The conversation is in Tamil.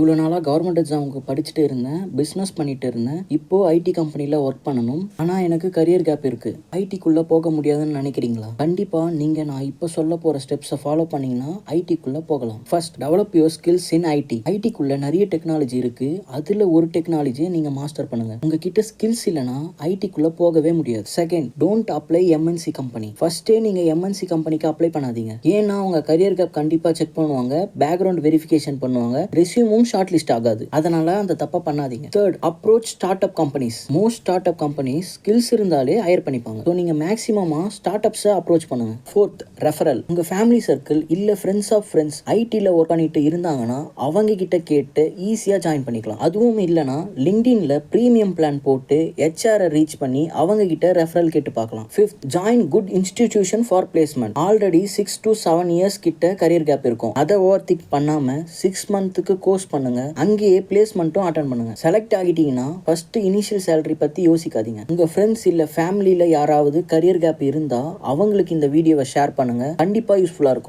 இவ்வளோ நாளாக கவர்மெண்ட் எக்ஸாமுக்கு படிச்சுட்டு இருந்தேன், பிஸ்னஸ் பண்ணிட்டு இருந்தேன். இப்போ ஐடி கம்பெனியில் ஒர்க் பண்ணணும். ஆனால் எனக்கு கரியர் கேப் இருக்கு. ஐடிக்குள்ளே போக முடியாதுன்னு நினைக்கிறீங்களா? கண்டிப்பாக நீங்கள் நான் இப்போ சொல்ல போகிற ஸ்டெப்ஸை ஃபாலோ பண்ணீங்கன்னா ஐடிக்குள்ளே போகலாம். First, develop your skills in IT. ஐடிக்குள்ளே நிறைய டெக்னாலஜி இருக்கு. அதில் ஒரு டெக்னாலஜியை நீங்கள் மாஸ்டர் பண்ணுங்க. உங்ககிட்ட ஸ்கில்ஸ் இல்லைனா ஐடிக்குள்ளே போகவே முடியாது. Second, don't apply MNC company. ஃபர்ஸ்டே நீங்கள் எம்என்சி கம்பெனிக்கு அப்ளை பண்ணாதீங்க. ஏன்னா உங்கள் கரியர் கேப் கண்டிப்பாக செக் பண்ணுவாங்க, பேக்ரவுண்ட் வெரிஃபிகேஷன் பண்ணுவாங்க, ரெஸ்யூமும் ஷார்ட் லிஸ்ட் ஆகாது. அதனால அந்த தப்பை பண்ணாதீங்க. Third, approach start up companies. Most start up companies skills இருந்தாலே ஹையர் பண்ணிப்பாங்க. ஸோ நீங்க மேக்ஸிமமா ஸ்டார்ட் அப்ஸை அப்ரோச் பண்ணுங்க. Fourth, referral. உங்க ஃபேமிலி சர்க்கிள் இல்ல ஃப்ரெண்ட்ஸ் ஆஃப் ஃப்ரெண்ட்ஸ் ஐடில ஒர்க் பண்ணிட்டு இருந்தாங்கன்னா அவங்க கிட்ட கேட்டு ஈஸியா ஜாயின் பண்ணிக்கலாம். அதுவும் இல்லைனா லிங்க்டின்ல பிரீமியம் பிளான் போட்டு HR ரீச் பண்ணி அவங்க கிட்ட ரெஃபரல் கேட்டு பார்க்கலாம். Fifth, join good institution for placement. Already 6 to 7 years கிட்ட கரியர் கேப் இருக்கும். அதை ஓவர் திங்க் பண்ணாம 6 மந்த்துக்கு கோர்ஸ் பண்ணுங்க. அங்கேயே பிளேஸ்மெண்ட்டும் அட்டெண்ட் பண்ணுங்க. செலக்ட் ஆகிட்டீங்கன்னா ஃபர்ஸ்ட் இனிஷியல் சேலரி பத்தி யோசிக்காதீங்க. உங்க ஃப்ரெண்ட்ஸ் இல்ல ஃபேமிலியில யாராவது கரியர் கேப் இருந்தா அவங்களுக்கு இந்த வீடியோவை ஷேர் பண்ணுங்க. கண்டிப்பா யூஸ்ஃபுல்லா இருக்கும்.